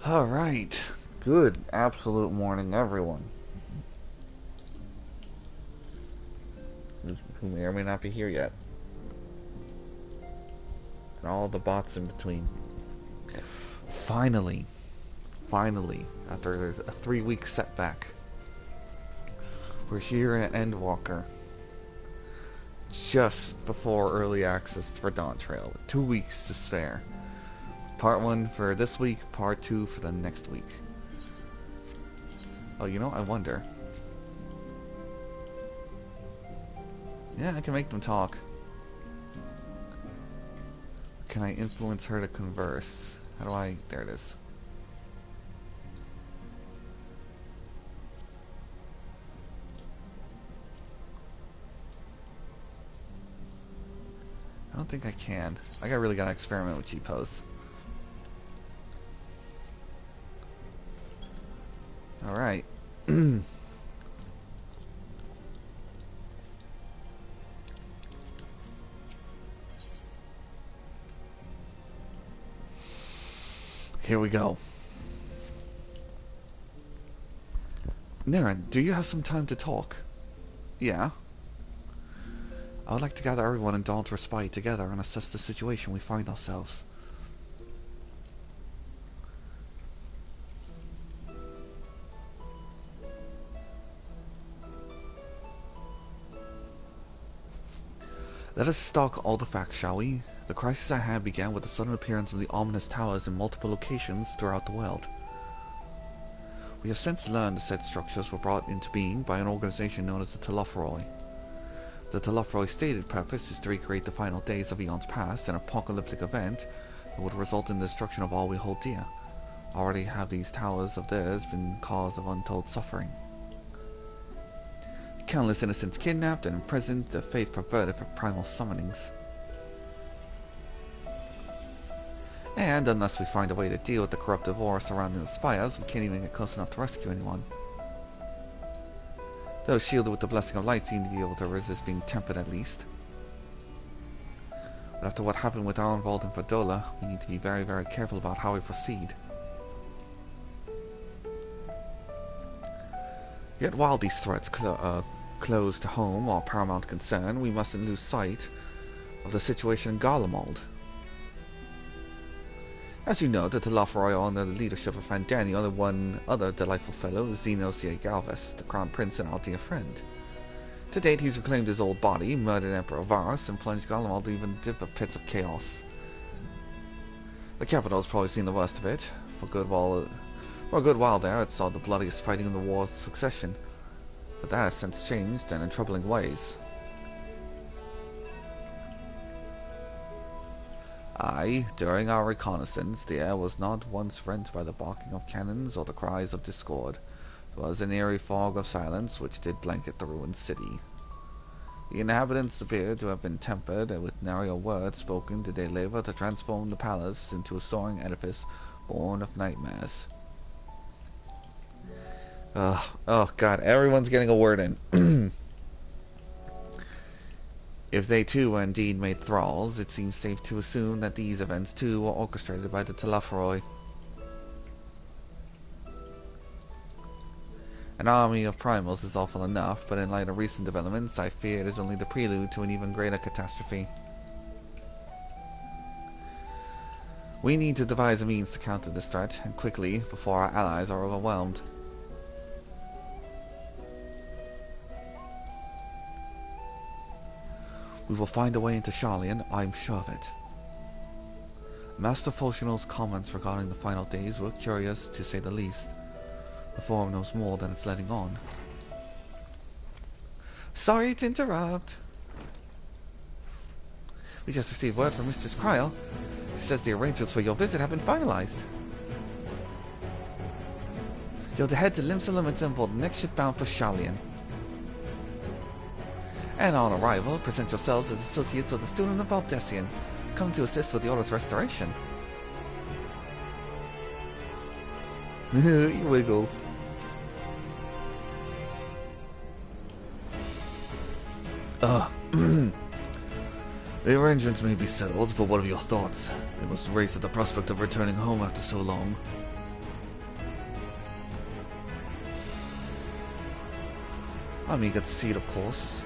Alright. Good absolute morning, everyone. Who may or may not be here yet. And all the bots in between. Finally, after a 3-week setback, we're here at Endwalker. Just before early access for DawnTrail, with 2 weeks to spare. Part 1 for this week, Part 2 for the next week. Oh, you know, I wonder. Yeah, I can make them talk. Can I influence her to converse? How do I... There it is. I don't think I can. Really gotta experiment with G-pose. Alright. Here we go. Naren, do you have some time to talk? Yeah. I would like to gather everyone in Dawn's respite together and assess the situation we find ourselves. Let us stalk all the facts, shall we? The crisis at hand began with the sudden appearance of the ominous towers in multiple locations throughout the world. We have since learned the said structures were brought into being by an organization known as the Telophoroi. The Telophoroi stated purpose is to recreate the final days of eons past, an apocalyptic event that would result in the destruction of all we hold dear. Already have these towers of theirs been cause of untold suffering. Countless innocents kidnapped and imprisoned, their faith perverted for primal summonings. And unless we find a way to deal with the corruptive aura surrounding the spires, we can't even get close enough to rescue anyone. Those shielded with the blessing of light seem to be able to resist being tempered at least. But after what happened with Arnvold and Fadola, we need to be very, very careful about how we proceed. Yet while these threats close to home are paramount concern, we mustn't lose sight of the situation in Garlean. As you know, the Telophoroi are under the leadership of Daniel and one other delightful fellow, Xenosia Galvez, the Crown Prince and our dear friend. To date, he's reclaimed his old body, murdered Emperor Varus, and plunged Garlean even deeper pits of chaos. The capital's probably seen the worst of it. For a good while there, it saw the bloodiest fighting in the War of Succession. But that has since changed, and in troubling ways. Aye, during our reconnaissance, the air was not once rent by the barking of cannons or the cries of discord. It was an eerie fog of silence which did blanket the ruined city. The inhabitants appeared to have been tempered, and with nary words spoken did they labor to transform the palace into a soaring edifice born of nightmares. Oh god, everyone's getting a word in. If they too were indeed made thralls, it seems safe to assume that these events too were orchestrated by the Telophoroi. An army of primals is awful enough, but in light of recent developments, I fear it is only the prelude to an even greater catastrophe. We need to devise a means to counter this threat, and quickly, before our allies are overwhelmed. We will find a way into Sharlayan, I am sure of it. Master Fulchinal's comments regarding the final days were curious, to say the least. The Forum knows more than it's letting on. Sorry to interrupt. We just received word from Mistress Kryl. She says the arrangements for your visit have been finalized. You're to head to Limsalem and assemble the next ship bound for Sharlayan. And on arrival, present yourselves as associates of the student of Baldessian, come to assist with the Order's restoration. He wiggles. The arrangements may be settled, but what are your thoughts? They must race at the prospect of returning home after so long. I'm eager to see it, of course.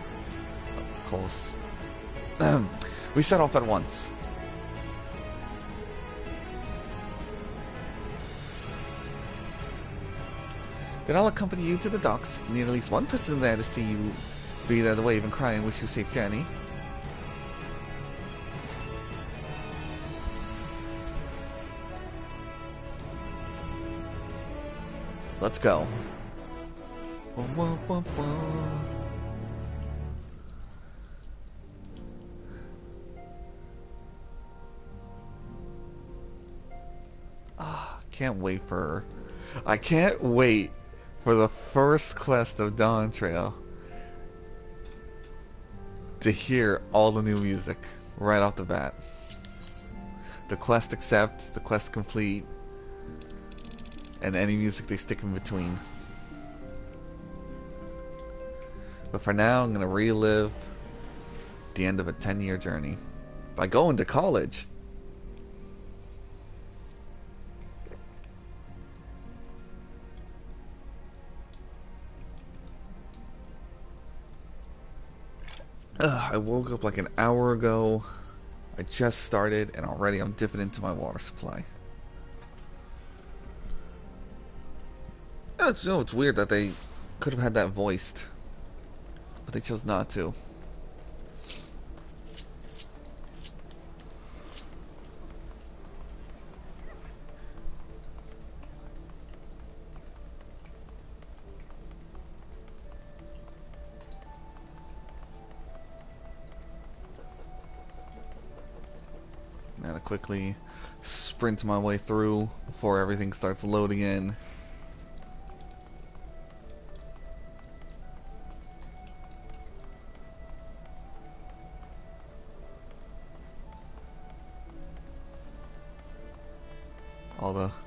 Of course. We set off at once. Then I'll accompany you to the docks. You need at least one person there to see you be there to wave and cry and wish you a safe journey. Let's go. Wah, wah, wah, wah. I can't wait for the first quest of DawnTrail to hear all the new music right off the bat. The quest accept, the quest complete, and any music they stick in between. But for now, I'm gonna relive the end of a 10-year journey by going to college. I woke up like an hour ago. I just started and already I'm dipping into my water supply. It's weird that they could have had that voiced, but they chose not to. Gotta quickly sprint my way through before everything starts loading in.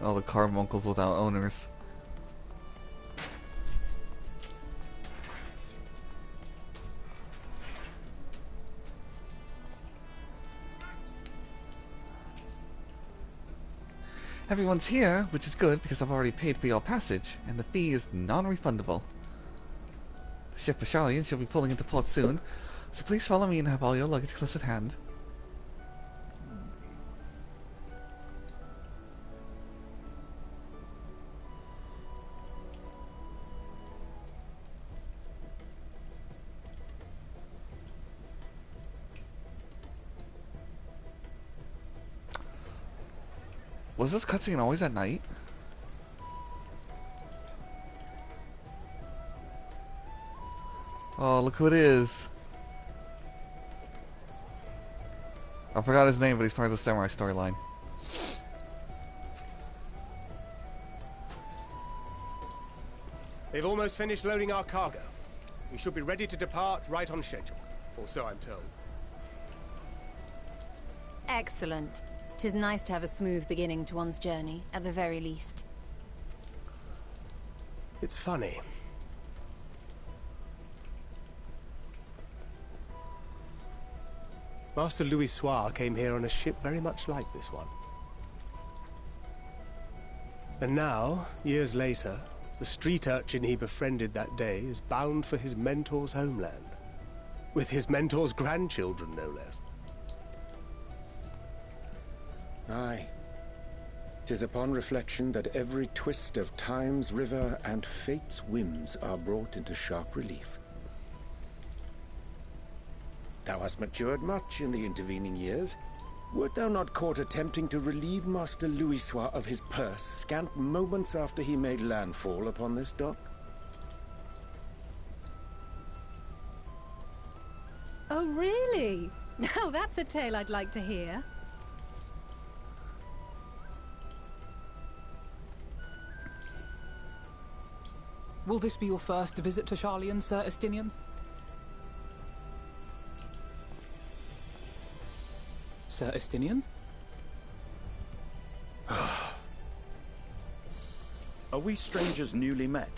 All the carbuncles without owners. Everyone's here, which is good because I've already paid for your passage, and the fee is non-refundable. The ship for Sharlayan shall be pulling into port soon, so please follow me and have all your luggage close at hand. Was this cutscene always at night? Oh, look who it is. I forgot his name, but he's part of the samurai storyline. They've almost finished loading our cargo. We should be ready to depart right on schedule, or so I'm told. Excellent. 'Tis nice to have a smooth beginning to one's journey, at the very least. It's funny. Master Ysera came here on a ship very much like this one. And now, years later, the street urchin he befriended that day is bound for his mentor's homeland. With his mentor's grandchildren, no less. Aye. 'Tis upon reflection that every twist of time's river and fate's whims are brought into sharp relief. Thou hast matured much in the intervening years. Wert thou not caught attempting to relieve Master Ysera of his purse scant moments after he made landfall upon this dock? Oh, really? Now that's a tale I'd like to hear. Will this be your first visit to Sharlayan, Sir Estinian? Sir Estinian? Are we strangers newly met?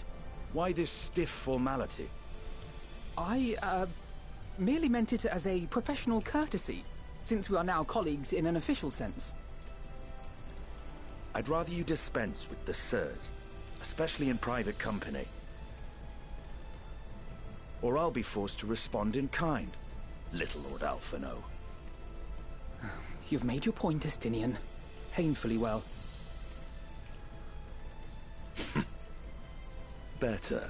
Why this stiff formality? I, merely meant it as a professional courtesy, since we are now colleagues in an official sense. I'd rather you dispense with the sirs, especially in private company. or I'll be forced to respond in kind. Little Lord Alphino. You've made your point, Estinian. Painfully well. Better.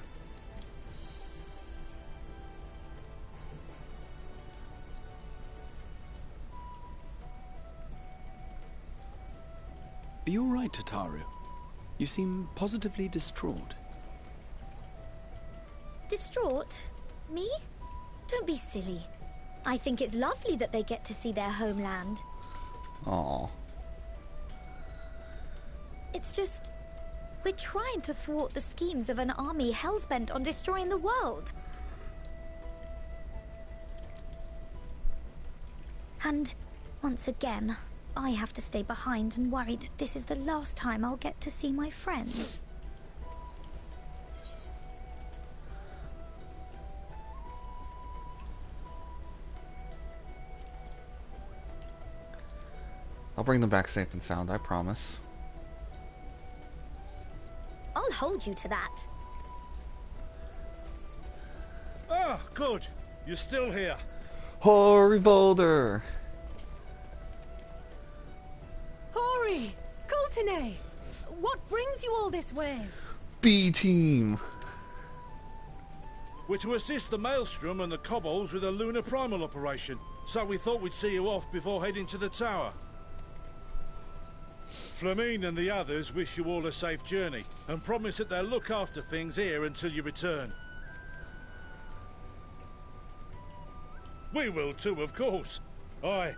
Are you all right, Tataru? You seem positively distraught. Distraught? Me? Don't be silly. I think it's lovely that they get to see their homeland. Aww. It's just... we're trying to thwart the schemes of an army hell-bent on destroying the world. And, once again, I have to stay behind and worry that this is the last time I'll get to see my friends. I'll bring them back safe and sound, I promise. I'll hold you to that. Ah, good. You're still here. Hori Boulder! Hori! Kultine! What brings you all this way? B-Team! We're to assist the Maelstrom and the Kobolds with a lunar primal operation, so we thought we'd see you off before heading to the tower. Flamine and the others wish you all a safe journey, and promise that they'll look after things here until you return. We will too, of course. Aye.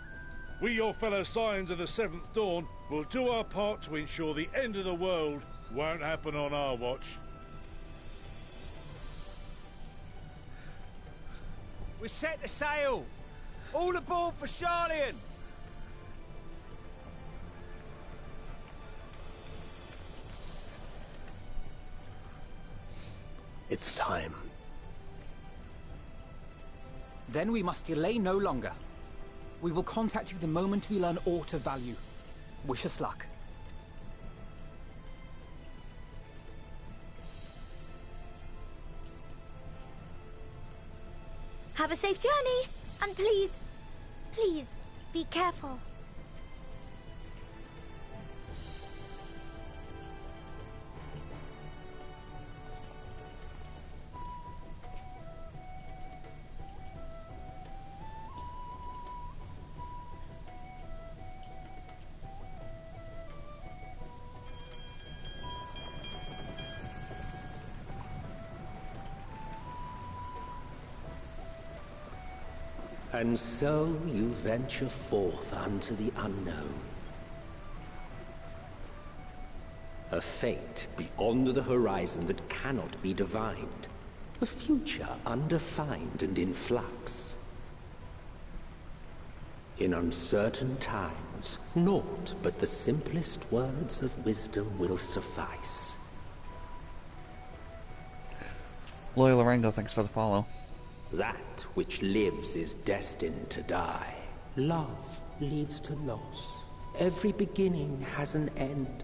We, your fellow Scions of the Seventh Dawn, will do our part to ensure the end of the world won't happen on our watch. We're set to sail! All aboard for Sharlayan! It's time. Then we must delay no longer. We will contact you the moment we learn aught of value. Wish us luck. Have a safe journey, and please, please, be careful. And so you venture forth unto the unknown. A fate beyond the horizon that cannot be divined. A future undefined and in flux. In uncertain times, naught but the simplest words of wisdom will suffice. Loyal Lorengo, thanks for the follow. That which lives is destined to die. Love leads to loss. Every beginning has an end.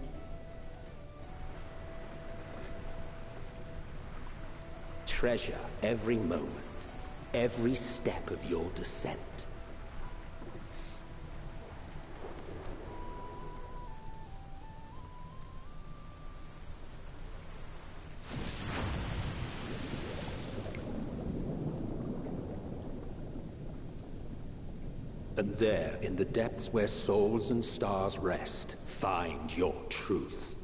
Treasure every moment, every step of your descent. And there, in the depths where souls and stars rest, find your truth.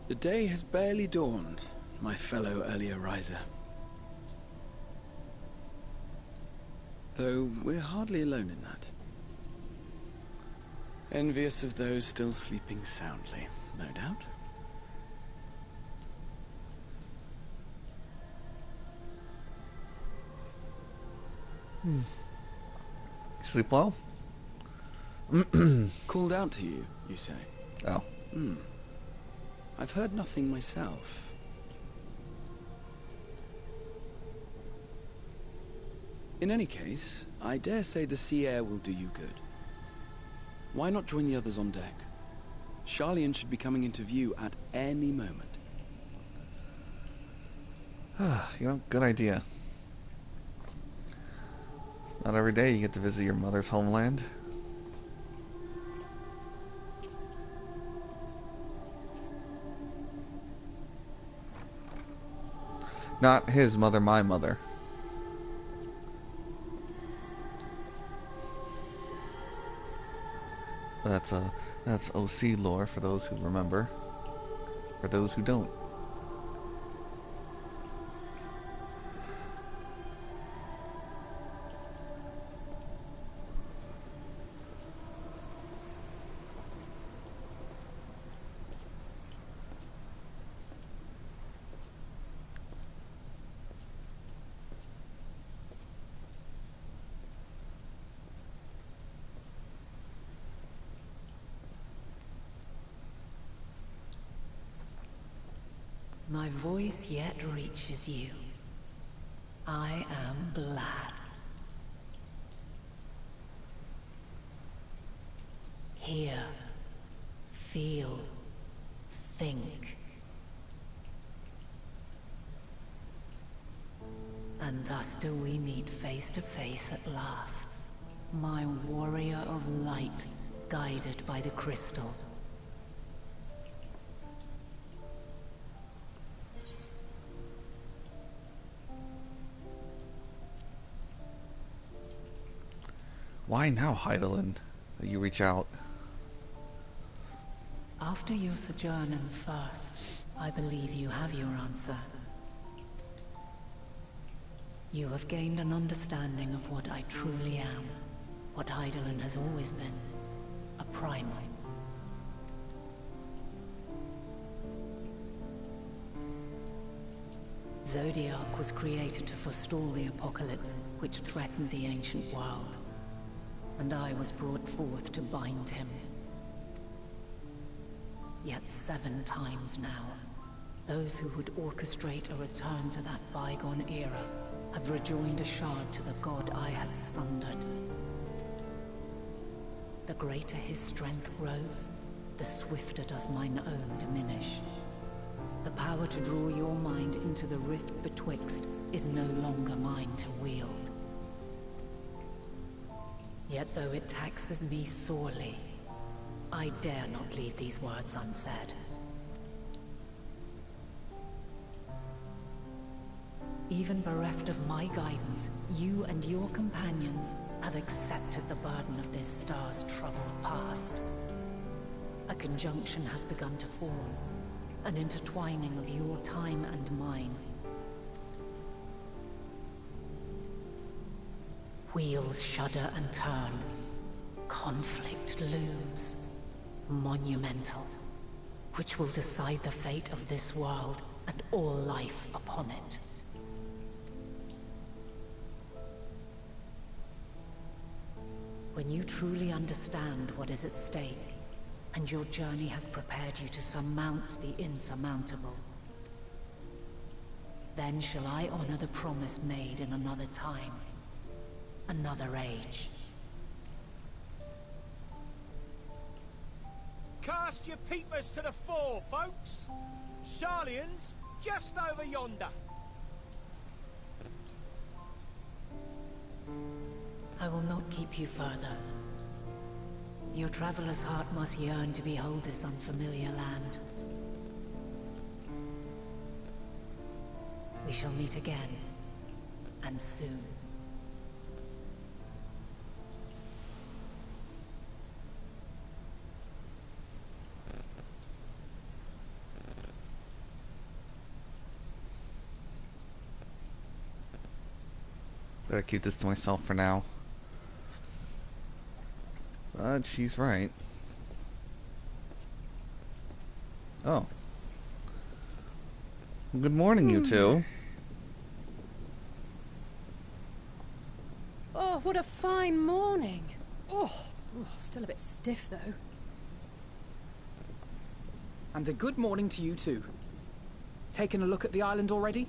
The day has barely dawned, my fellow earlier riser. Though we're hardly alone in that. Envious of those still sleeping soundly, no doubt. Sleep well? Called out to you, you say? Oh. I've heard nothing myself. In any case, I dare say the sea air will do you good. Why not join the others on deck? Sharlayan should be coming into view at any moment. You know, good idea. Not every day you get to visit your mother's homeland. Not his mother, my mother. That's OC lore for those who remember. For those who don't. My voice yet reaches you. I am glad. Hear, feel, think. And thus do we meet face to face at last. My warrior of light, guided by the crystal. Why now, Hydaelyn, that you reach out? After your sojourn in the First, I believe you have your answer. You have gained an understanding of what I truly am, what Hydaelyn has always been, a primal. Zodiac was created to forestall the apocalypse which threatened the ancient world, and I was brought forth to bind him. Yet 7 times now, those who would orchestrate a return to that bygone era have rejoined a shard to the god I had sundered. The greater his strength grows, the swifter does mine own diminish. The power to draw your mind into the rift betwixt is no longer mine to wield. Yet though it taxes me sorely, I dare not leave these words unsaid. Even bereft of my guidance, you and your companions have accepted the burden of this star's troubled past. A conjunction has begun to form, an intertwining of your time and mine. Wheels shudder and turn. Conflict looms. Monumental. Which will decide the fate of this world and all life upon it. When you truly understand what is at stake, and your journey has prepared you to surmount the insurmountable, then shall I honor the promise made in another time. Another age. Cast your peepers to the fore, folks. Sharlayan's just over yonder. I will not keep you further. Your traveler's heart must yearn to behold this unfamiliar land. We shall meet again, and soon. Better keep this to myself for now. But she's right. Oh. Well, good morning, you two. Oh, what a fine morning. Oh, still a bit stiff, though. And a good morning to you too. Taking a look at the island already?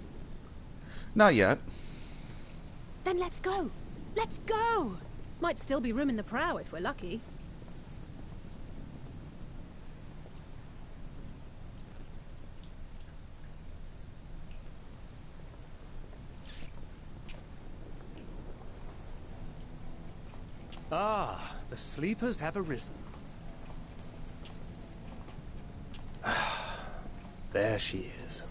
Not yet. Then let's go. Let's go! Might still be room in the prow if we're lucky. Ah, the sleepers have arisen. There she is.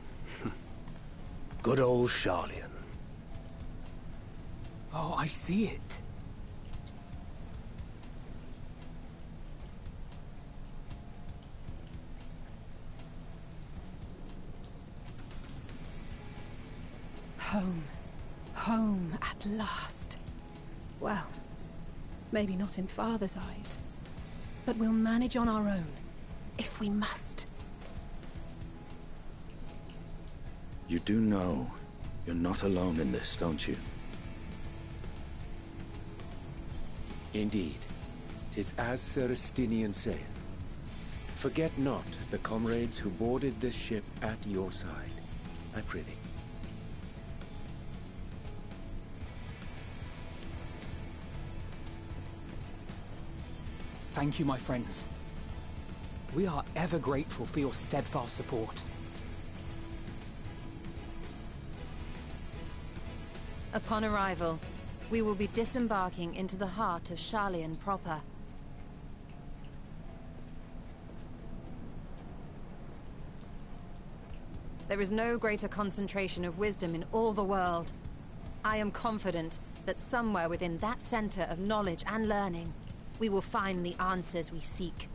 Good old Sharlayan. Oh, I see it. Home. Home at last. Well, maybe not in Father's eyes, but we'll manage on our own, if we must. You do know you're not alone in this, don't you? Indeed. 'Tis as Sir Estinian saith. Forget not the comrades who boarded this ship at your side, I prithee. Thank you, my friends. We are ever grateful for your steadfast support. Upon arrival, we will be disembarking into the heart of Sharlayan proper. There is no greater concentration of wisdom in all the world. I am confident that somewhere within that center of knowledge and learning, we will find the answers we seek.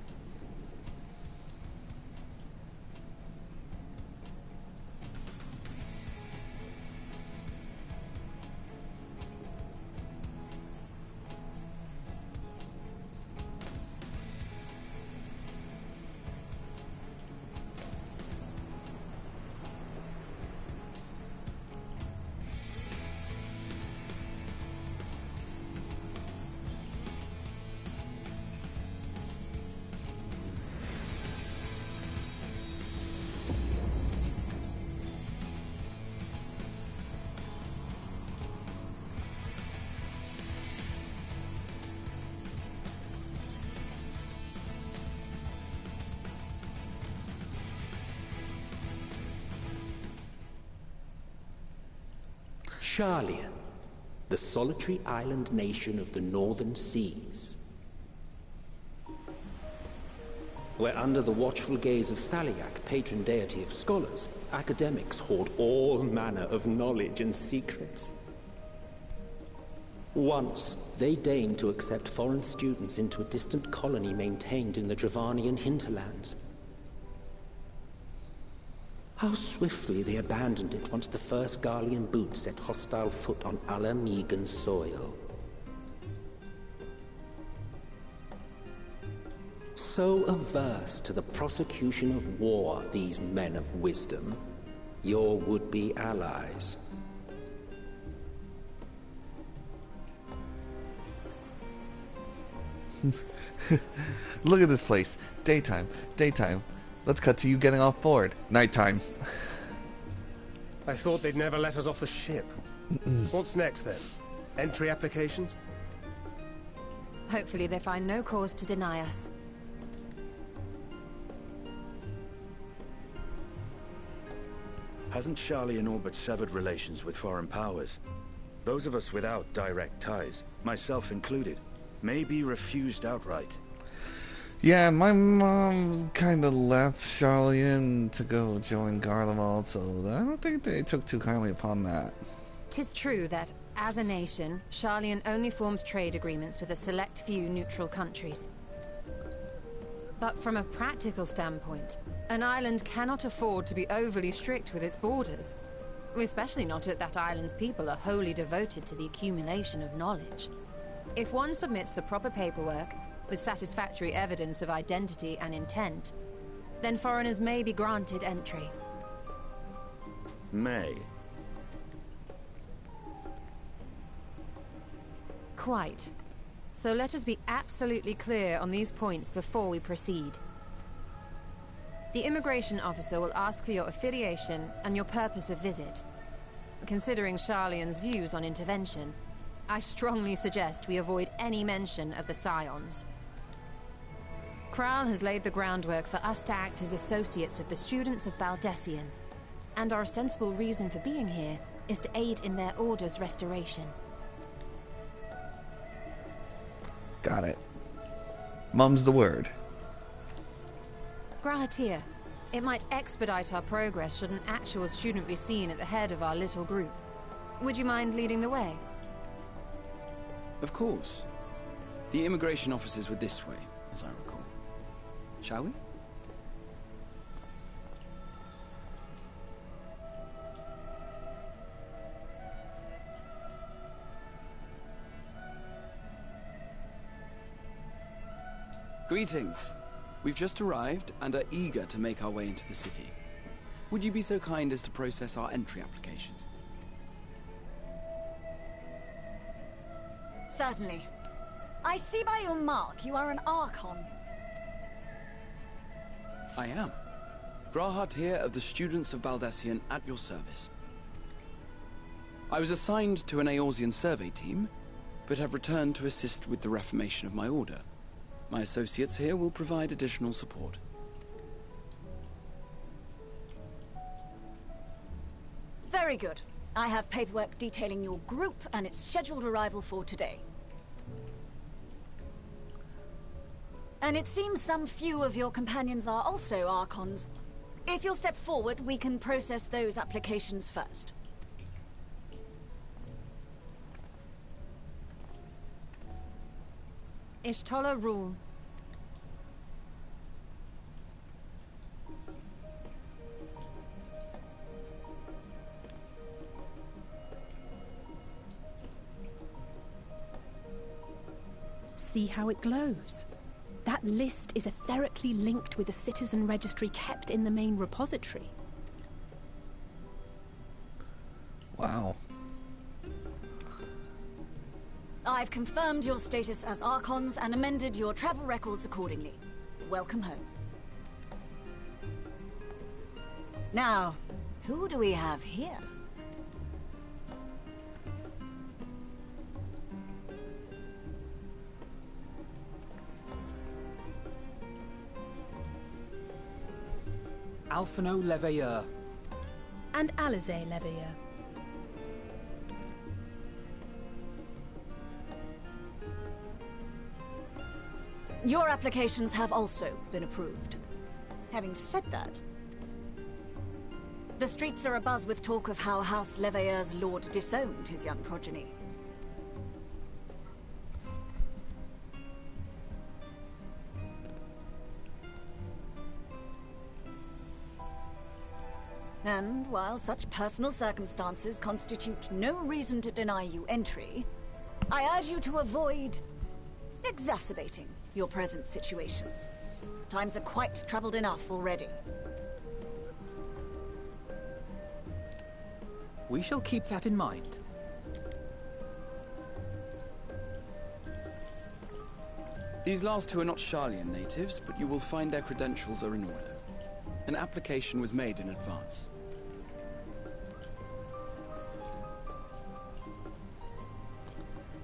Sharlayan, the solitary island nation of the northern seas. Where under the watchful gaze of Thaliak, patron deity of scholars, academics hoard all manner of knowledge and secrets. Once, they deigned to accept foreign students into a distant colony maintained in the Dravanian hinterlands. How swiftly they abandoned it once the first Garlean boot set hostile foot on Alamegan soil. So averse to the prosecution of war, these men of wisdom, your would-be allies. Look at this place. Daytime, daytime. Let's cut to you getting off board. Nighttime. I thought they'd never let us off the ship. What's next, then? Entry applications? Hopefully they find no cause to deny us. Hasn't Sharlayan all but severed relations with foreign powers? Those of us without direct ties, myself included, may be refused outright. Yeah, my mom kind of left Sharlayan to go join Garlean, so I don't think they took too kindly upon that. 'Tis true that, as a nation, Sharlayan only forms trade agreements with a select few neutral countries. But from a practical standpoint, an island cannot afford to be overly strict with its borders. Especially not if that island's people are wholly devoted to the accumulation of knowledge. If one submits the proper paperwork, with satisfactory evidence of identity and intent, then foreigners may be granted entry. May. Quite. So let us be absolutely clear on these points before we proceed. The immigration officer will ask for your affiliation and your purpose of visit. Considering Sharlayan's views on intervention, I strongly suggest we avoid any mention of the Scions. Kral has laid the groundwork for us to act as associates of the students of Baldessian, and our ostensible reason for being here is to aid in their order's restoration. Got it. Mum's the word. Grahatir, it might expedite our progress should an actual student be seen at the head of our little group. Would you mind leading the way? Of course. The immigration officers were this way, as I recall. Shall we? Greetings. We've just arrived and are eager to make our way into the city. Would you be so kind as to process our entry applications? Certainly. I see by your mark you are an Archon. I am. Grahatir of the Students of Baldessian at your service. I was assigned to an Eorzean survey team, but have returned to assist with the reformation of my order. My associates here will provide additional support. Very good. I have paperwork detailing your group and its scheduled arrival for today. And it seems some few of your companions are also Archons. If you'll step forward, we can process those applications first. Ishtola rule. See how it glows? That list is etherically linked with the citizen registry kept in the main repository. Wow. I've confirmed your status as Archons and amended your travel records accordingly. Welcome home. Now, who do we have here? Alphino Leveilleur. And Alize Leveilleur. Your applications have also been approved. Having said that, the streets are abuzz with talk of how House Leveilleur's lord disowned his young progeny. And while such personal circumstances constitute no reason to deny you entry, I urge you to avoid exacerbating your present situation. Times are quite troubled enough already. We shall keep that in mind. These last two are not Sharlayan natives, but you will find their credentials are in order. An application was made in advance.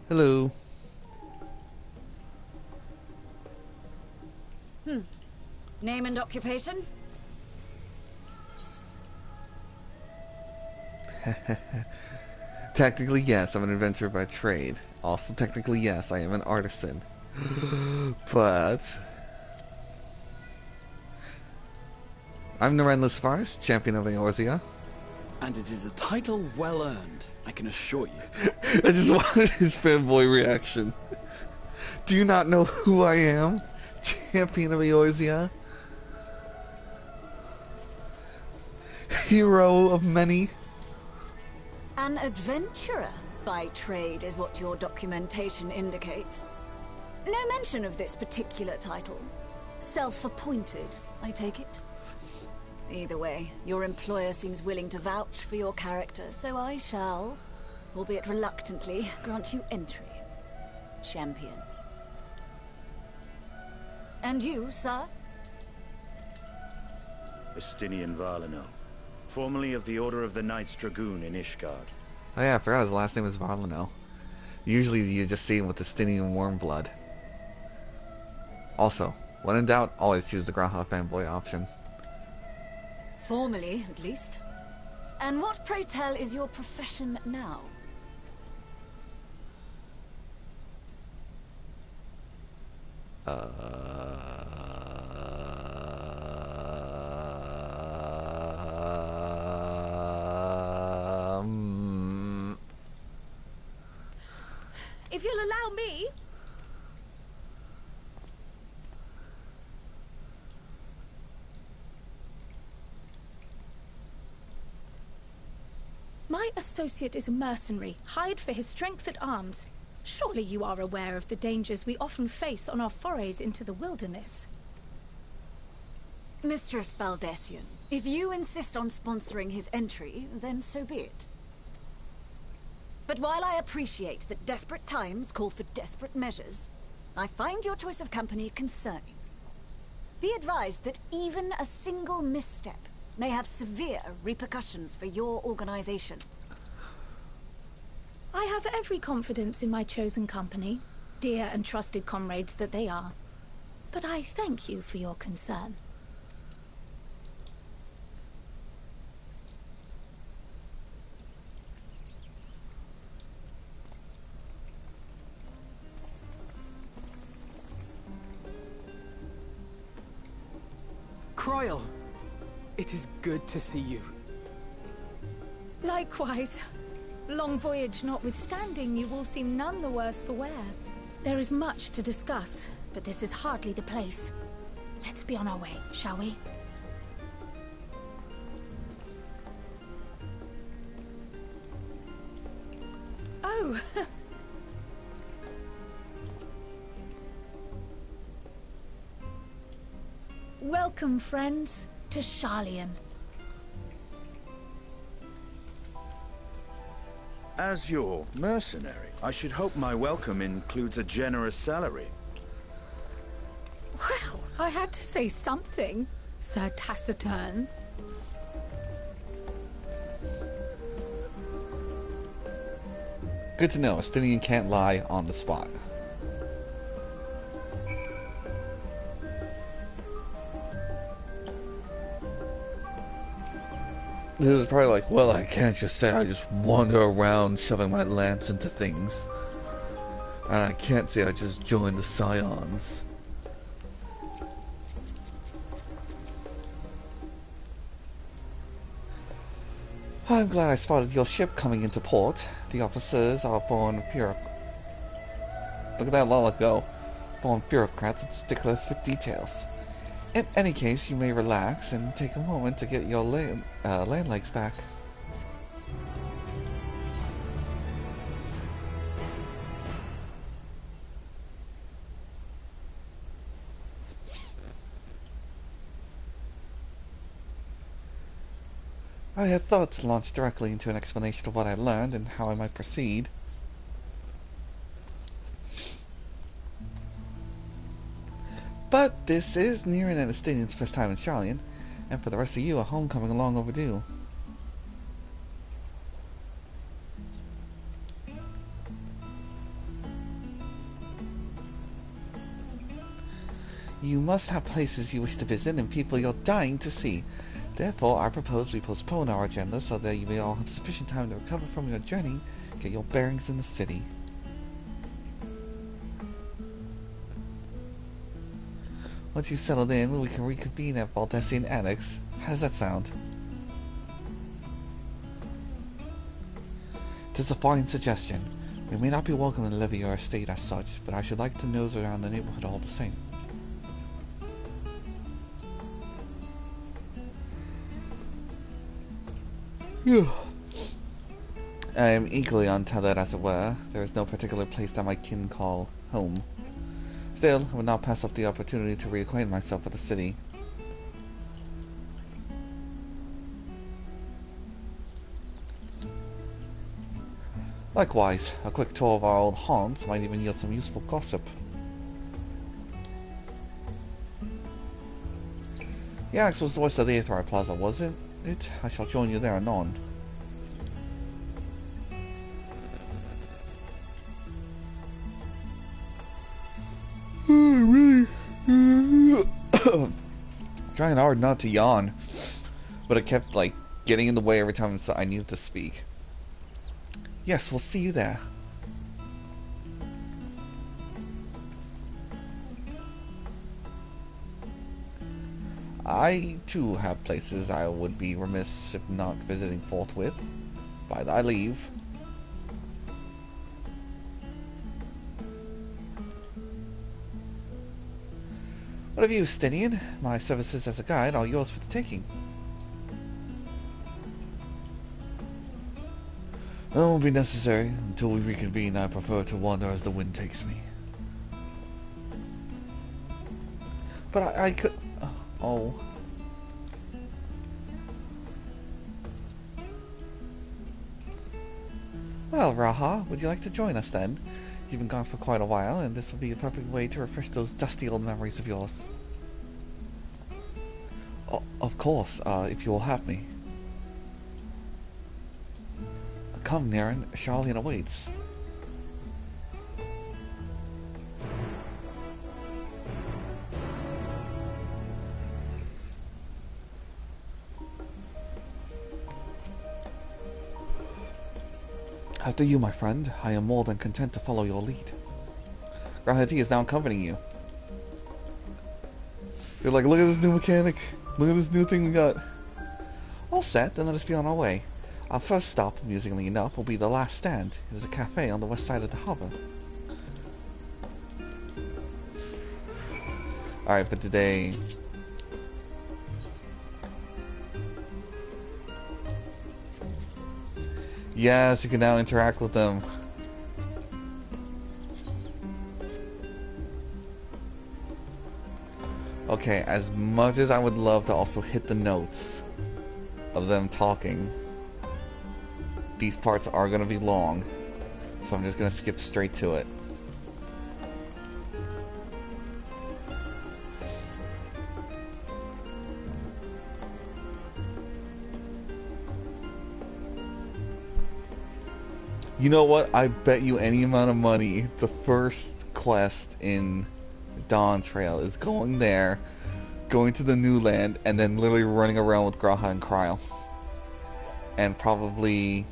Hello. Name and occupation? Technically, yes, I'm an adventurer by trade. Also, technically, yes, I am an artisan. But I'm Narenless Forest, champion of Eorzea. And it is a title well earned, I can assure you. I just wanted his fanboy reaction. Do you not know who I am? Champion of Eorzea? Hero of many? An adventurer by trade is what your documentation indicates. No mention of this particular title. Self-appointed, I take it? Either way, your employer seems willing to vouch for your character, so I shall, albeit reluctantly, grant you entry. Champion. And you, sir? Estinian Varlino, formerly of the Order of the Knights Dragoon in Ishgard. Oh yeah, I forgot his last name was Varlino. Usually you just see him with Estinian warm blood. Also, when in doubt, always choose the Granha fanboy option. Formally, at least. And what, pray tell, is your profession now? If you'll allow me... My associate is a mercenary, hired for his strength at arms. Surely you are aware of the dangers we often face on our forays into the wilderness. Mistress Baldessian, if you insist on sponsoring his entry, then so be it. But while I appreciate that desperate times call for desperate measures, I find your choice of company concerning. Be advised that even a single misstep may have severe repercussions for your organization. I have every confidence in my chosen company, dear and trusted comrades that they are. But I thank you for your concern. Croyle, it is good to see you. Likewise. Long voyage notwithstanding, you all seem none the worse for wear. There is much to discuss, but this is hardly the place. Let's be on our way, shall we? Oh! Welcome, friends, to Sharlayan. As your mercenary, I should hope my welcome includes a generous salary. Well, I had to say something, Sir Taciturn. Good to know, Estinian can't lie on the spot. This is probably like, well, I can't just say I just wander around shoving my lance into things. And I can't say I just joined the Scions. I'm glad I spotted your ship coming into port. The officers are born Look at that Lola go. Born bureaucrats and sticklers for details. In any case, you may relax and take a moment to get your land legs back. I had thought to launch directly into an explanation of what I learned and how I might proceed. But this is nearing an Estinian's first time in Sharlayan, and for the rest of you, a homecoming long overdue. You must have places you wish to visit and people you're dying to see. Therefore, I propose we postpone our agenda so that you may all have sufficient time to recover from your journey, get your bearings in the city. Once you've settled in, we can reconvene at Baldessian Annex. How does that sound? It is a fine suggestion. We may not be welcome in Levy or estate as such, but I should like to nose around the neighborhood all the same. I am equally untethered, as it were. There is no particular place that my kin call home. Still, I would not pass up the opportunity to reacquaint myself with the city. Likewise, a quick tour of our old haunts might even yield some useful gossip. The annex was west of the Ysera Plaza, wasn't it? I shall join you there anon. Trying hard not to yawn, but it kept like getting in the way every time I needed to speak. Yes, we'll see you there. I too have places I would be remiss if not visiting forthwith. By thy leave. What of you, Stynian? My services as a guide are yours for the taking. That won't be necessary. Until we reconvene, I prefer to wander as the wind takes me. But I could... Oh. Well, Raha, would you like to join us then? You've been gone for quite a while, and this will be a perfect way to refresh those dusty old memories of yours. Oh, of course, if you will have me. Come, Naren, Sharlayan awaits. After you, my friend, I am more than content to follow your lead. Garlean is now accompanying you. You're like, look at this new mechanic. Look at this new thing we got. All set, then let us be on our way. Our first stop, amusingly enough, will be the last stand. It is a cafe on the west side of the harbor. Alright, but today... Yes, you can now interact with them. Okay, as much as I would love to also hit the notes of them talking, these parts are going to be long, so I'm just going to skip straight to it. You know what? I bet you any amount of money the first quest in DawnTrail is going there, going to the new land, and then literally running around with Graha and Kryle. And probably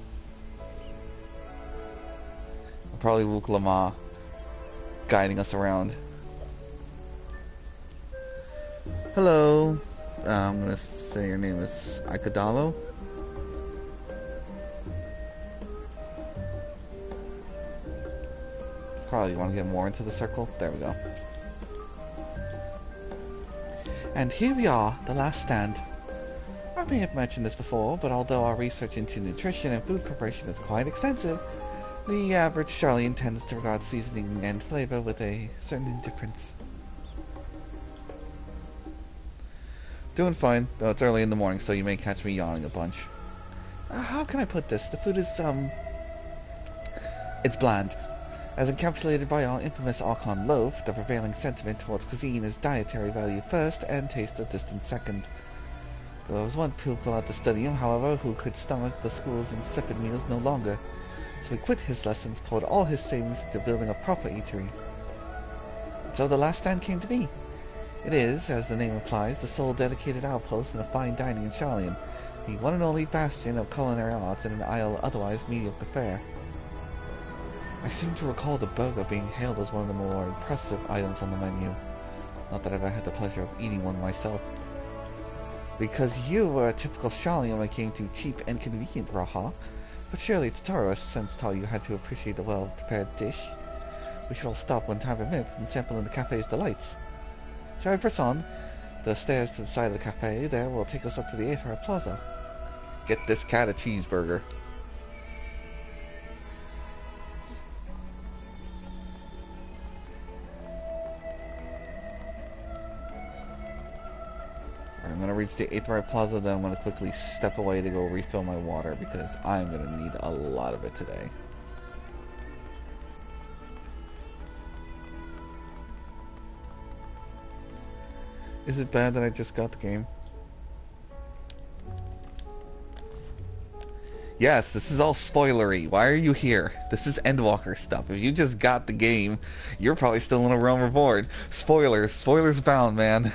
Wuklama guiding us around. Hello. I'm gonna say your name is Ikadalo. Carl, you want to get more into the circle? There we go. And here we are, the last stand. I may have mentioned this before, but although our research into nutrition and food preparation is quite extensive, the average Sharlayan tends to regard seasoning and flavor with a certain indifference. Doing fine, though it's early in the morning, so you may catch me yawning a bunch. How can I put this? The food is, it's bland. As encapsulated by our infamous Archon loaf, the prevailing sentiment towards cuisine is dietary value first and taste a distant second. There was one pupil at the studium, however, who could stomach the school's insipid meals no longer, so he quit his lessons, poured all his savings into building a proper eatery. And so the last stand came to be. It is, as the name implies, the sole dedicated outpost in a fine dining in Sharlayan, the one and only bastion of culinary arts in an isle otherwise mediocre fare. I seem to recall the burger being hailed as one of the more impressive items on the menu. Not that I've ever had the pleasure of eating one myself. Because you were a typical Sharlayan when it came to cheap and convenient, Raha. But surely Tataro's sense taught you how to appreciate the well-prepared dish. We should all stop when time permits and sample in the cafe's delights. Shall we press on? The stairs to the side of the cafe there will take us up to the Ysera Plaza. Get this cat a cheeseburger. reach the Aetheryte Plaza, then I'm going to quickly step away to go refill my water because I'm going to need a lot of it today. Is it bad that I just got the game? Yes, this is all spoilery. Why are you here? This is Endwalker stuff. If you just got the game, you're probably still in a Realm Reborn. Spoilers. Spoilers bound, man.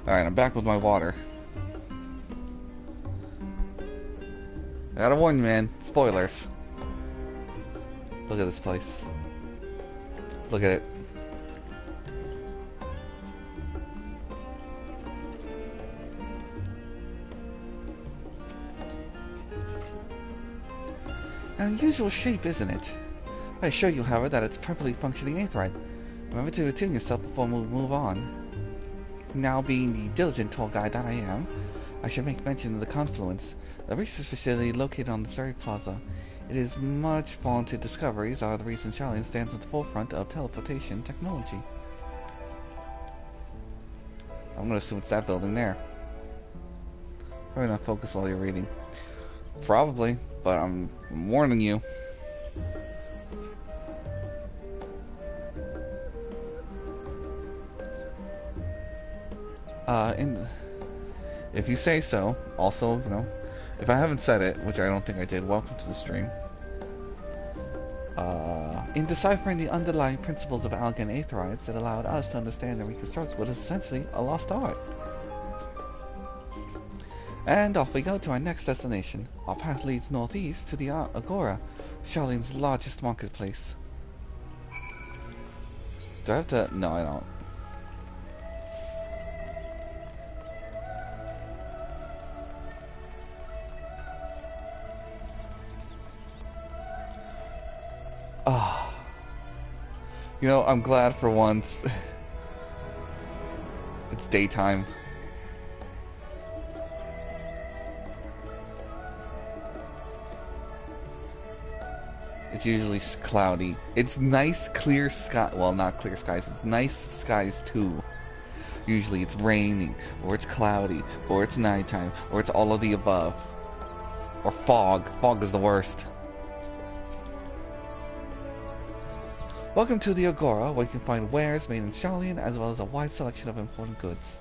Alright, I'm back with my water. I gotta warn you, man. Spoilers. Look at this place. Look at it. An unusual shape, isn't it? I assure you, however, that it's perfectly functioning Aetheryte. Remember to attune yourself before we move on. Now, being the diligent tour guide that I am, I should make mention of the confluence, the research facility located on this very plaza. It is much vaunted discoveries are the reason Sharlayan stands at the forefront of teleportation technology. I'm gonna assume it's that building there. Probably not focus while you're reading. Probably, but I'm warning you. If you say so, also, you know, if I haven't said it, which I don't think I did, welcome to the stream. In deciphering the underlying principles of Algan Aetherites, it allowed us to understand and reconstruct what is essentially a lost art. And off we go to our next destination. Our path leads northeast to the Agora, Sharlayan's largest marketplace. Do I have to? No, I don't. Ah, you know, I'm glad for once it's daytime. It's usually cloudy. It's nice clear sky. Well, not clear skies. It's nice skies too. Usually it's raining, or it's cloudy, or it's nighttime, or it's all of the above. Or fog. Fog is the worst. Welcome to the Agora, where you can find wares made in Sharlayan, as well as a wide selection of important goods.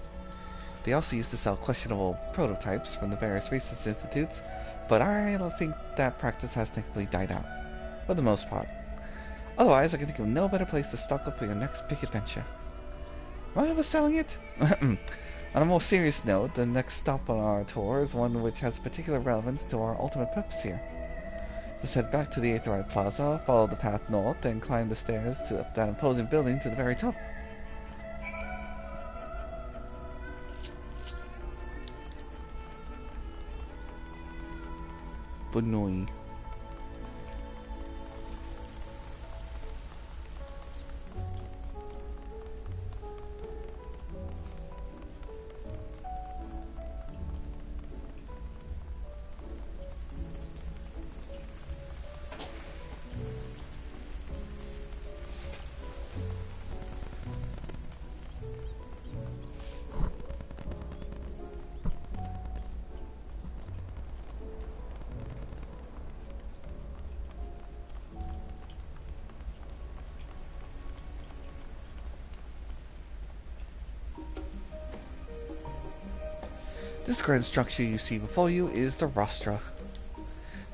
They also used to sell questionable prototypes from the various research institutes, but I don't think that practice has technically died out, for the most part. Otherwise, I can think of no better place to stock up for your next big adventure. Am I overselling it? On a more serious note, the next stop on our tour is one which has particular relevance to our ultimate purpose here. Let's head back to the Aetheryte Plaza, follow the path north, and climb the stairs to that imposing building to the very top. Bunoi. This grand structure you see before you is the rostra.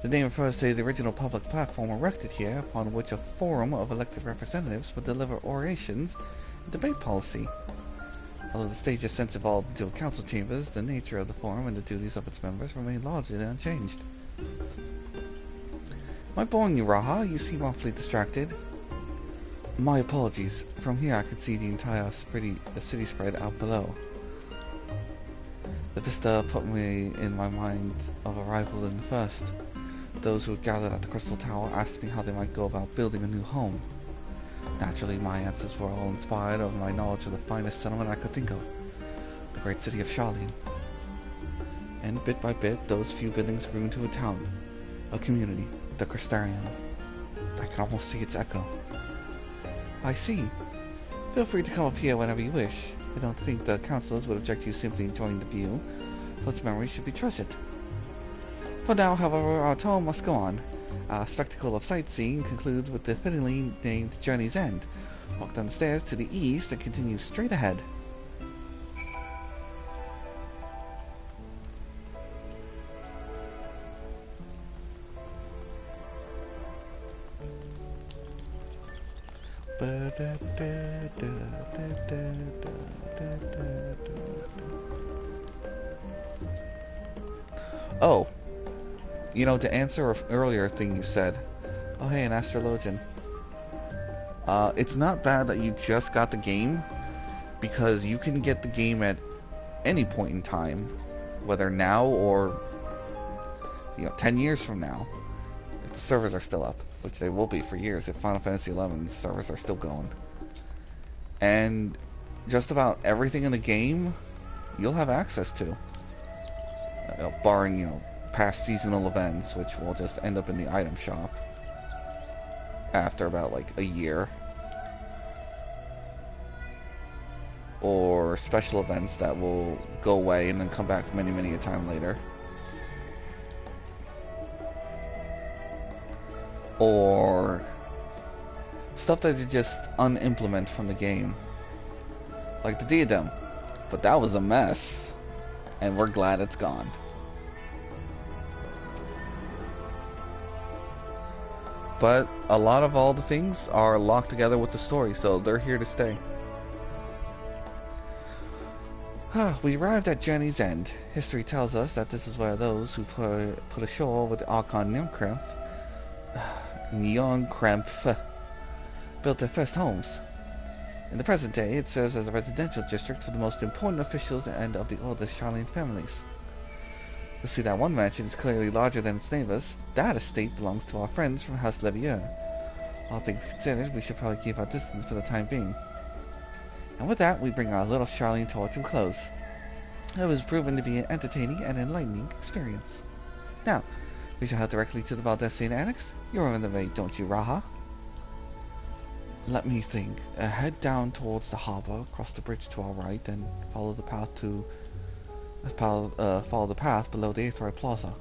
The name refers to the original public platform erected here, upon which a forum of elected representatives would deliver orations and debate policy. Although the stage has since evolved into a council chambers, the nature of the forum and the duties of its members remain largely unchanged. Am I boring you, Raha? You seem awfully distracted. My apologies. From here I could see the entire city spread out below. The vista put me in my mind of a rival in the first. Those who had gathered at the Crystal Tower asked me how they might go about building a new home. Naturally, my answers were all inspired of my knowledge of the finest settlement I could think of, the great city of Sharlayan. And bit by bit, those few buildings grew into a town, a community, the Crystarium. I can almost see its echo. I see. Feel free to come up here whenever you wish. I don't think the councillors would object to you simply enjoying the view, but its memory should be treasured. For now, however, our tour must go on. Our spectacle of sightseeing concludes with the fittingly named Journey's End. Walk down the stairs to the east and continue straight ahead. Oh. You know, to answer an earlier thing you said. Oh, hey, an astrologian. It's not bad that you just got the game, because you can get the game at any point in time, whether now or, 10 years from now, if the servers are still up, which they will be for years if Final Fantasy XI's servers are still going. And just about everything in the game, you'll have access to. Barring, past seasonal events, which will just end up in the item shop after about a year, or special events that will go away and then come back many a time later, or stuff that you just unimplement from the game, like the diadem. But that was a mess, and we're glad it's gone. But a lot of all the things are locked together with the story, so they're here to stay. We arrived at Journey's End. History tells us that this is where those who put ashore with the Archon Neonkrempf built their first homes. In the present day, it serves as a residential district for the most important officials and of the oldest Sharlayan families. You'll see that one mansion is clearly larger than its neighbors. That estate belongs to our friends from House Levier. All things considered, we should probably keep our distance for the time being. And with that, we bring our little Sharlayan tour to a close. It was proven to be an entertaining and enlightening experience. Now, we shall head directly to the Baldesion Annex. You remember the way, don't you, Raha? Let me think. Head down towards the harbor, cross the bridge to our right, and follow the path below the Ysera Plaza.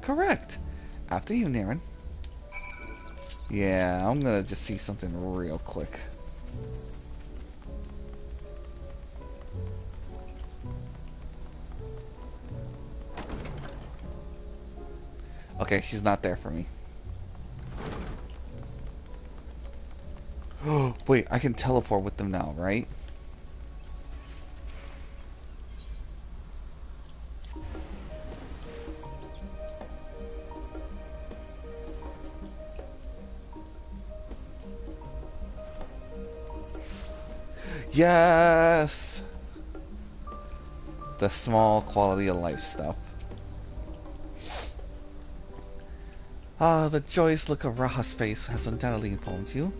Correct! After you, Niren. Yeah, I'm gonna just see something real quick. Okay, she's not there for me. Oh, wait, I can teleport with them now, right? Yes! The small quality of life stuff. Ah, the joyous look of Raha's face has undoubtedly informed you.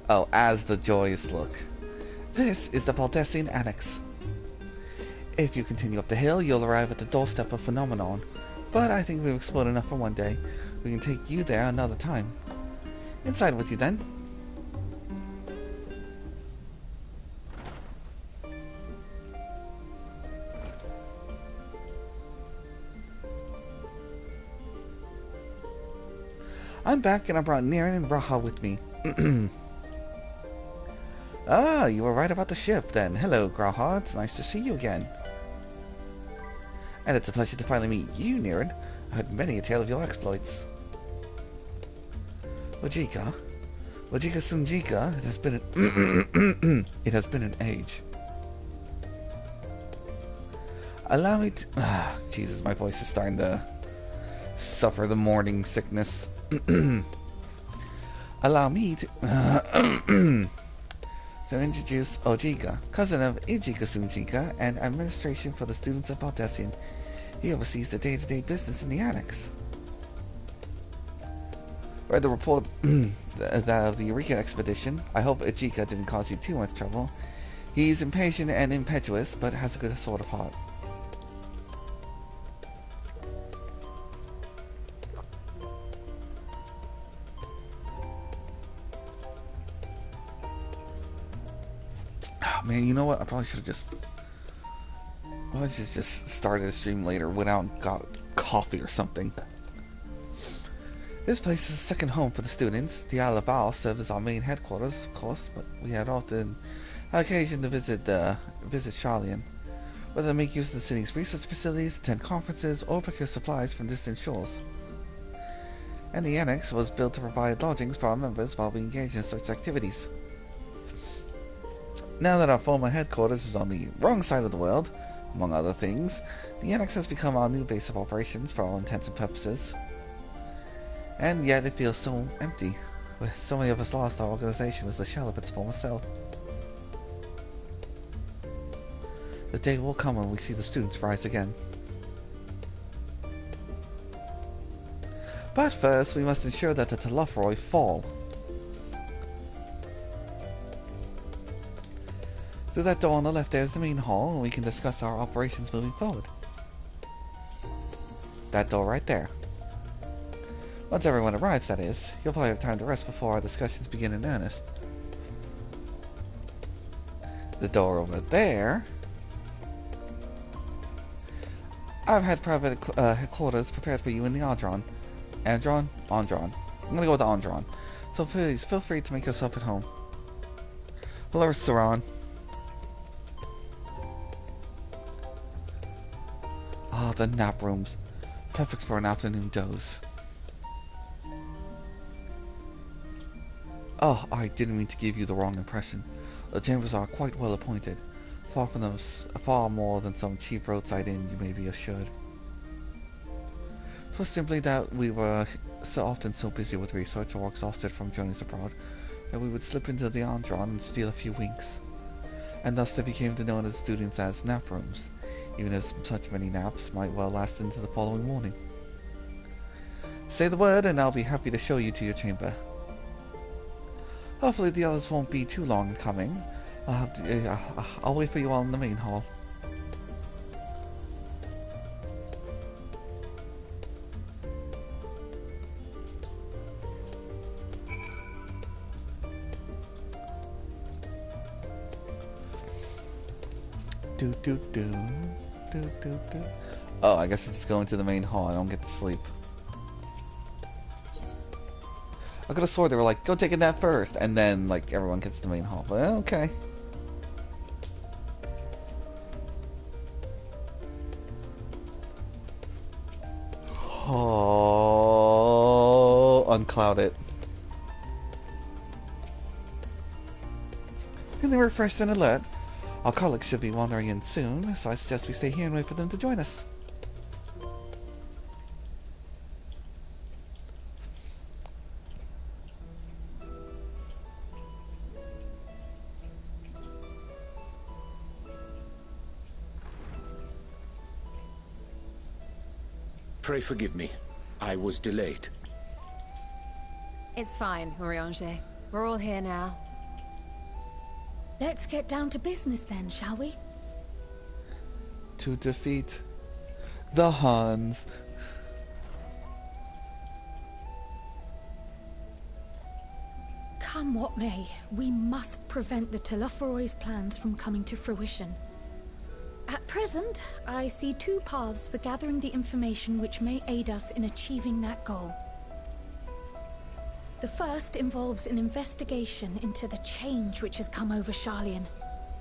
Oh, as the joyous look. This is the Baldesion Annex. If you continue up the hill, you'll arrive at the doorstep of Phenomenon. But I think we've explored enough for one day. We can take you there another time. Inside with you then. I'm back and I brought Niren and Raha with me. Ah, you were right about the ship then. Hello, Raha. It's nice to see you again. And it's a pleasure to finally meet you, Niren. I heard many a tale of your exploits. Ojika? Ojika Sunjika? It has been an it has been an age. Allow me to... Jesus, my voice is starting to suffer the morning sickness. Allow me to... to introduce Ojika, cousin of Ijika Sunjika, and administration for the students of Baldesion. He oversees the day-to-day business in the annex. Read the report that of the Eureka expedition. I hope Ijika didn't cause you too much trouble. He's impatient and impetuous, but has a good sort of heart. Man, you know what? I probably should have just started a stream later, went out and got coffee or something. This place is a second home for the students. The Isle of Owl served as our main headquarters, of course, but we had often occasion to visit Sharlayan, whether to make use of the city's research facilities, attend conferences, or procure supplies from distant shores. And the annex was built to provide lodgings for our members while we engage in such activities. Now that our former headquarters is on the wrong side of the world, among other things, the annex has become our new base of operations for all intents and purposes. And yet it feels so empty, with so many of us lost our organization as the shell of its former self. The day will come when we see the students rise again. But first, we must ensure that the Telophoroi fall. Through that door on the left there is the main hall, and we can discuss our operations moving forward. That door right there. Once everyone arrives, that is, you'll probably have time to rest before our discussions begin in earnest. The door over there... I've had private headquarters prepared for you in the Andron. Andron? Andron. I'm gonna go with Andron. So please, feel free to make yourself at home. Hello, Saran. Ah, the nap rooms. Perfect for an afternoon doze. Oh, I didn't mean to give you the wrong impression. The chambers are quite well appointed. Far more than some cheap roadside inn, you may be assured. 'Twas simply that we were so often so busy with research or exhausted from journeys abroad that we would slip into the Andron and steal a few winks. And thus they became known as students as nap rooms, even as such many naps might well last into the following morning. Say the word and I'll be happy to show you to your chamber. Hopefully the others won't be too long in coming. I'll wait for you all in the main hall. Oh, I guess I just go into the main hall. I don't get to sleep. I could have swore they were like, go take a nap first, and then like everyone gets to the main hall. But okay. Oh, uncloud it. Feeling refreshed and alert. Our colleagues should be wandering in soon, so I suggest we stay here and wait for them to join us. Pray forgive me. I was delayed. It's fine, Urianger. We're all here now. Let's get down to business then, shall we? To defeat the Huns. Come what may, we must prevent the Telophoroi's plans from coming to fruition. At present, I see two paths for gathering the information which may aid us in achieving that goal. The first involves an investigation into the change which has come over Sharlayan,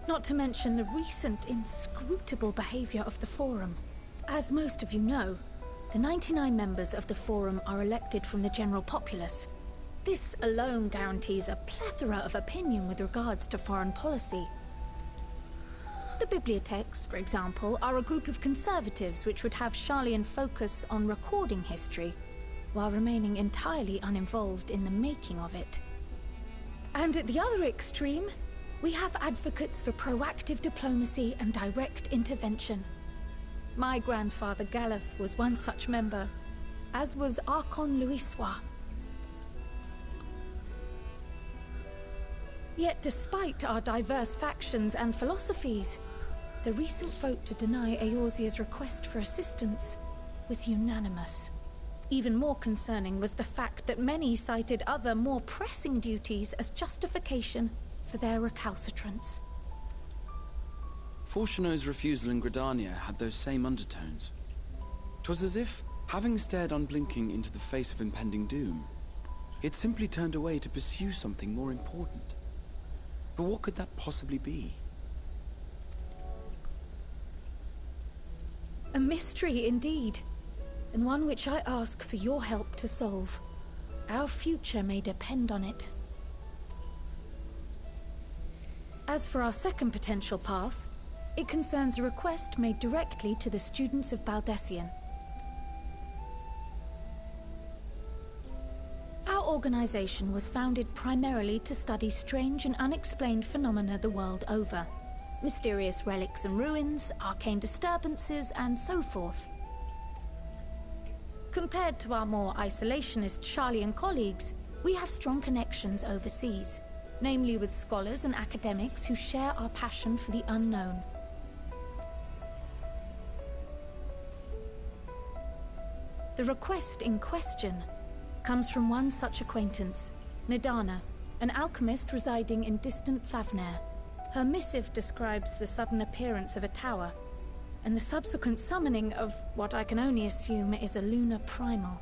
not to mention the recent inscrutable behavior of the Forum. As most of you know, the 99 members of the Forum are elected from the general populace, This alone guarantees a plethora of opinion with regards to foreign policy. The bibliotheques, for example, are a group of conservatives which would have Sharlayan focus on recording history, while remaining entirely uninvolved in the making of it. And at the other extreme, we have advocates for proactive diplomacy and direct intervention. My grandfather Galef was one such member, as was Archon Ysera. Yet despite our diverse factions and philosophies, the recent vote to deny Eorzea's request for assistance was unanimous. Even more concerning was the fact that many cited other, more pressing duties as justification for their recalcitrance. Fortuno's refusal in Gridania had those same undertones. 'Twas as if, having stared unblinking into the face of impending doom, it simply turned away to pursue something more important. But what could that possibly be? A mystery indeed, and one which I ask for your help to solve. Our future may depend on it. As for our second potential path, it concerns a request made directly to the students of Baldesion. Our organization was founded primarily to study strange and unexplained phenomena the world over. Mysterious relics and ruins, arcane disturbances, and so forth. Compared to our more isolationist Sharlayan colleagues, we have strong connections overseas, namely with scholars and academics who share our passion for the unknown. The request in question comes from one such acquaintance, Nidana, an alchemist residing in distant Thavnair. Her missive describes the sudden appearance of a tower, and the subsequent summoning of what I can only assume is a lunar primal.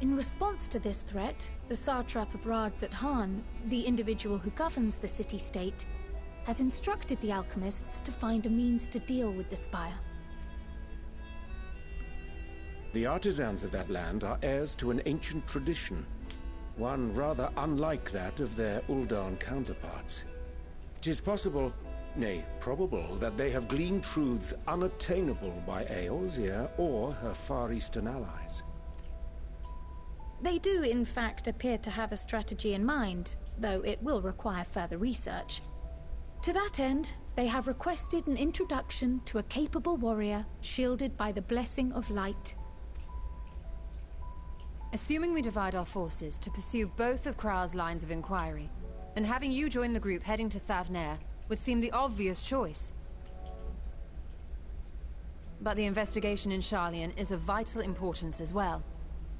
In response to this threat, the Satrap of Radzat-Han, the individual who governs the city-state, has instructed the alchemists to find a means to deal with the spire. The artisans of that land are heirs to an ancient tradition, one rather unlike that of their Uldan counterparts. 'Tis possible, nay, probable, that they have gleaned truths unattainable by Eorzea or her Far Eastern allies. They do, in fact, appear to have a strategy in mind, though it will require further research. To that end, they have requested an introduction to a capable warrior shielded by the blessing of light. Assuming we divide our forces to pursue both of Kral's lines of inquiry, then having you join the group heading to Thavnair would seem the obvious choice. But the investigation in Sharlayan is of vital importance as well.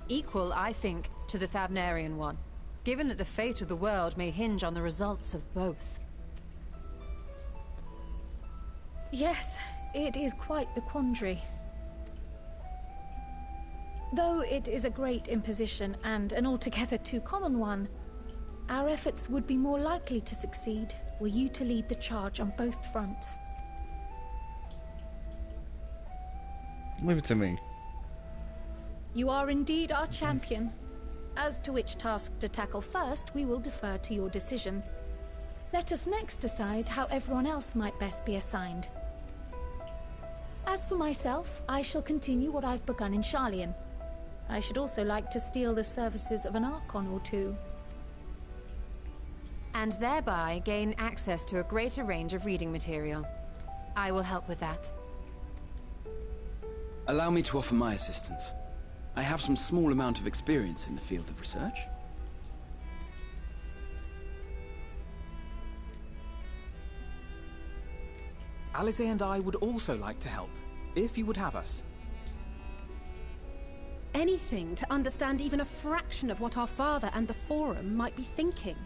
Equal, I think, to the Thavnairian one, given that the fate of the world may hinge on the results of both. Yes, it is quite the quandary. Though it is a great imposition and an altogether too common one, our efforts would be more likely to succeed were you to lead the charge on both fronts. Leave it to me. You are indeed our champion. As to which task to tackle first, we will defer to your decision. Let us next decide how everyone else might best be assigned. As for myself, I shall continue what I've begun in Sharlayan. I should also like to steal the services of an Archon or two. And thereby gain access to a greater range of reading material. I will help with that. Allow me to offer my assistance. I have some small amount of experience in the field of research. Alize and I would also like to help, if you would have us. Anything to understand even a fraction of what our father and the Forum might be thinking.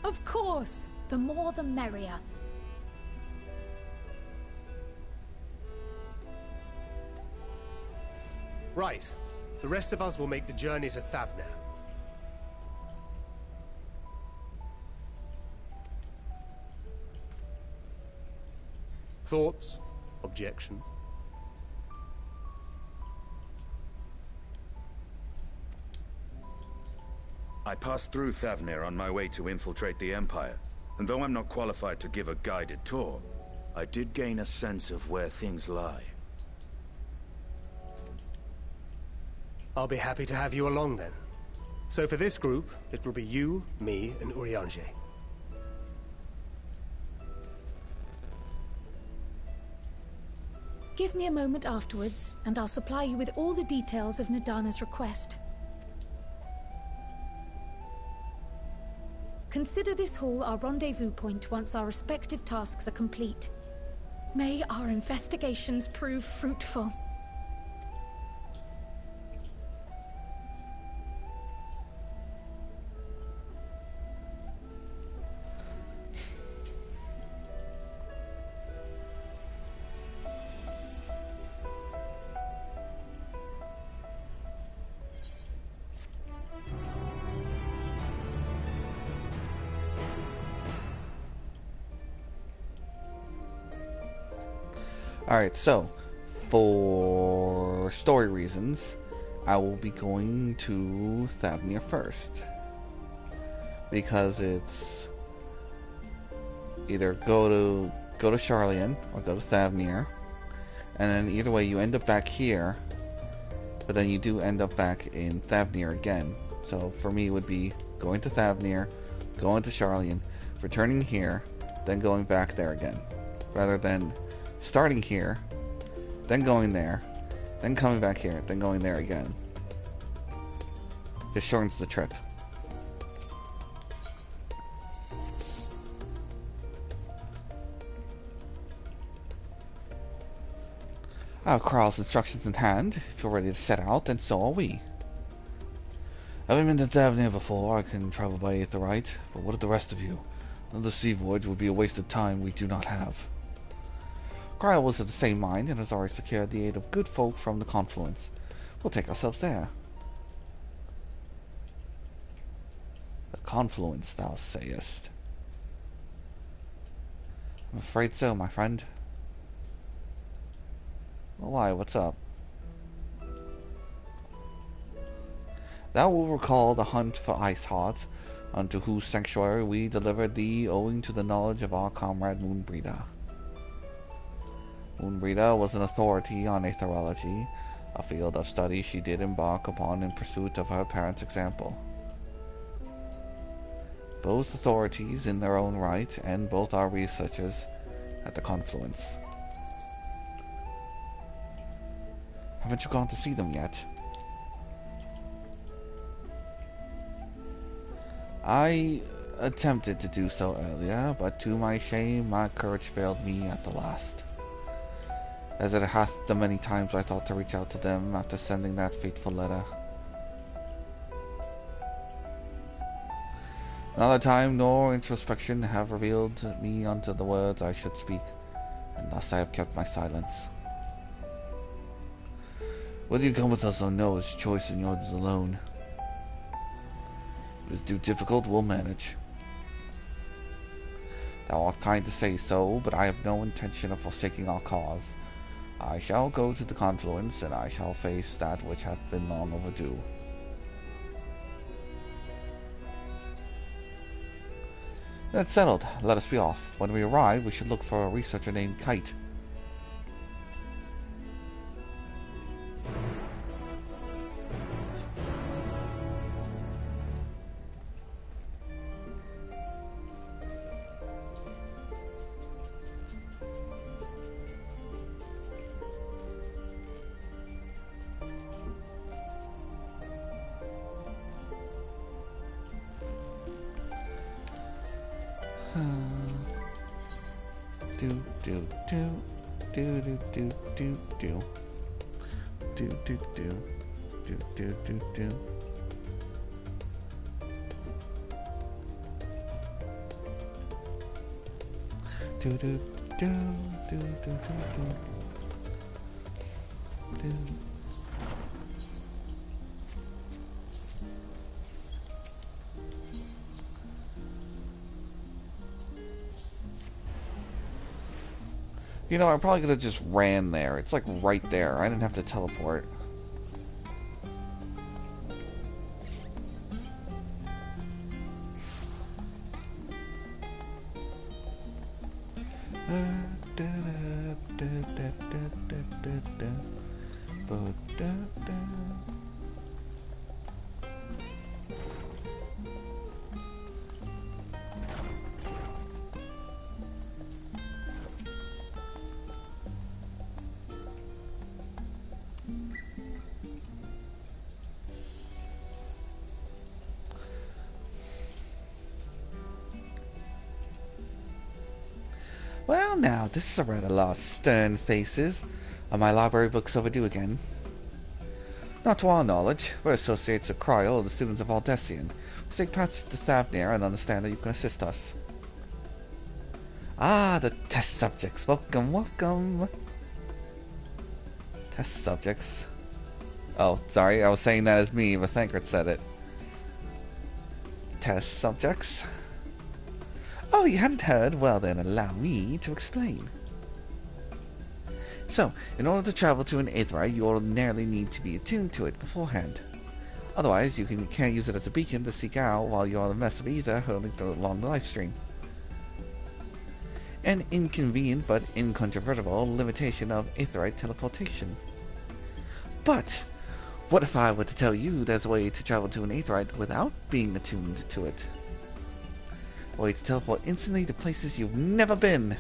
Of course! The more the merrier. Right. The rest of us will make the journey to Thavnair. Thoughts? Objections? I passed through Thavnir on my way to infiltrate the Empire, and though I'm not qualified to give a guided tour, I did gain a sense of where things lie. I'll be happy to have you along then. So for this group, it will be you, me, and Urianger. Give me a moment afterwards, and I'll supply you with all the details of Nadana's request. Consider this hall our rendezvous point once our respective tasks are complete. May our investigations prove fruitful. Alright, so, for story reasons, I will be going to Thavnir first. Because it's either go to Sharlayan or go to Thavnir. And then either way you end up back here, but then you do end up back in Thavnir again. So for me it would be going to Thavnir, going to Sharlayan, returning here, then going back there again. Rather than starting here, then going there, then coming back here, then going there again. Just shortens the trip. I have Kral's instructions in hand. If you're ready to set out, then so are we. Having been to Thavnir before, I can travel by Aetherite, but what of the rest of you? Another sea voyage would be a waste of time we do not have. Kyle was of the same mind and has already secured the aid of good folk from the Confluence. We'll take ourselves there. The Confluence, thou sayest? I'm afraid so, my friend. Well, why? What's up? Thou will recall the hunt for Iceheart, unto whose sanctuary we delivered thee owing to the knowledge of our comrade Moonbreeder. Moonbreeder was an authority on aetherology, a field of study she did embark upon in pursuit of her parents' example. Both authorities in their own right, and both are researchers at the Confluence. Haven't you gone to see them yet? I attempted to do so earlier, but to my shame, my courage failed me at the last. As it hath the many times I thought to reach out to them after sending that fateful letter. Another time nor introspection have revealed me unto the words I should speak, and thus I have kept my silence. Whether you come with us or no is choice and yours alone. If it is too difficult, we'll manage. Thou art kind to say so, but I have no intention of forsaking our cause. I shall go to the Confluence, and I shall face that which hath been long overdue. That's settled. Let us be off. When we arrive, we should look for a researcher named Kite. You know, I probably could have just ran there. It's like right there. I didn't have to teleport. Well, now, this is a rather lot of stern faces. Are my library books overdue again? Not to our knowledge. We're associates of Cryol and the students of Baldesion. We take passage to Thavnir and understand that you can assist us. Ah, the test subjects. Welcome, welcome. Test subjects. Oh, sorry, I was saying that as me, but Thancred said it. Test subjects. Oh, you hadn't heard? Well then, allow me to explain. So, in order to travel to an Aetheryte, you ordinarily need to be attuned to it beforehand. Otherwise, you can't use it as a beacon to seek out while you're on a mess of ether hurtling along the lifestream. An inconvenient but incontrovertible limitation of Aetheryte teleportation. But, what if I were to tell you there's a way to travel to an Aetheryte without being attuned to it? A way to teleport instantly to places you've never been.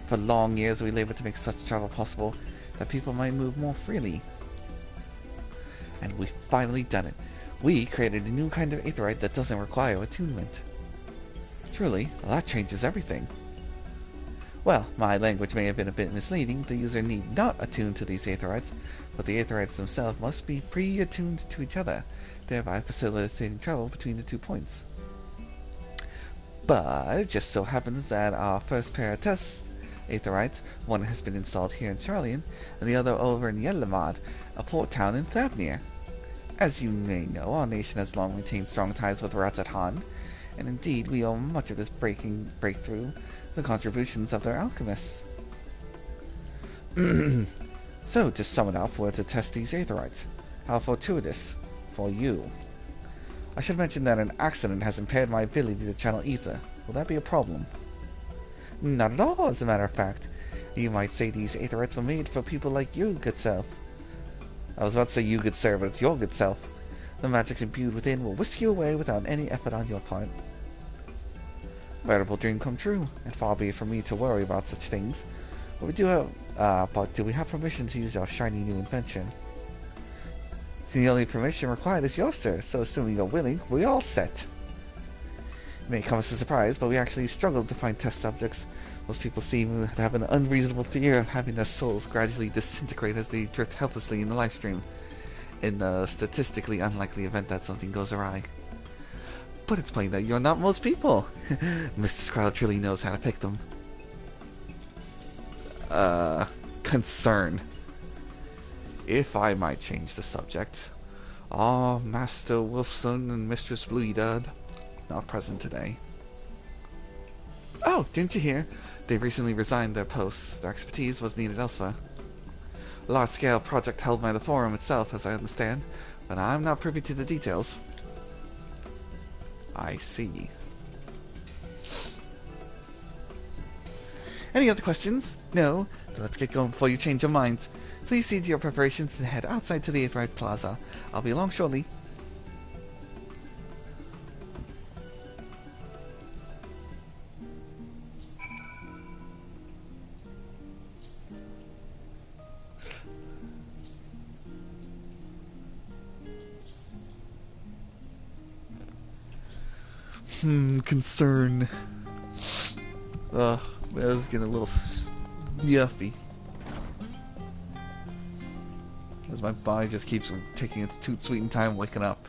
For long years we labored to make such travel possible that people might move more freely. And we've finally done it. We created a new kind of Aetheryte that doesn't require attunement. Truly, that changes everything. Well, my language may have been a bit misleading. The user need not attune to these Aetherites, but the Aetherites themselves must be pre-attuned to each other, thereby facilitating travel between the 2 points. But it just so happens that our first pair of test Aetherites, one has been installed here in Sharlayan, and the other over in Yellamad, a port town in Thavnir. As you may know, our nation has long maintained strong ties with Ratzathan, and indeed we owe much of this breakthrough the contributions of their alchemists. So, to sum it up, we're to test these Aetherites. How fortuitous for you. I should mention that an accident has impaired my ability to channel ether. Will that be a problem? Not at all, as a matter of fact. You might say these Aetherites were made for people like you, good self. I was about to say you, good sir, but it's your good self. The magic imbued within will whisk you away without any effort on your part. A veritable dream come true, and far be it from me to worry about such things. But do we have permission to use our shiny new invention? The only permission required is yours, sir, so assuming you're willing, we're all set. It may come as a surprise, but we actually struggled to find test subjects. Most people seem to have an unreasonable fear of having their souls gradually disintegrate as they drift helplessly in the livestream, in the statistically unlikely event that something goes awry. But it's plain that you're not most people. Mr. Scarlet truly knows how to pick them. Concern. If I might change the subject. Ah, Master Wilson and Mistress Blueydad, not present today. Oh, didn't you hear? They recently resigned their posts. Their expertise was needed elsewhere. A large-scale project held by the Forum itself, as I understand, but I'm not privy to the details. I see. Any other questions? No? Then let's get going before you change your minds. Please see to your preparations and head outside to the Aetheryte Plaza. I'll be along shortly. Concern. I was getting a little yuffy. As my body just keeps taking its toot sweet time waking up.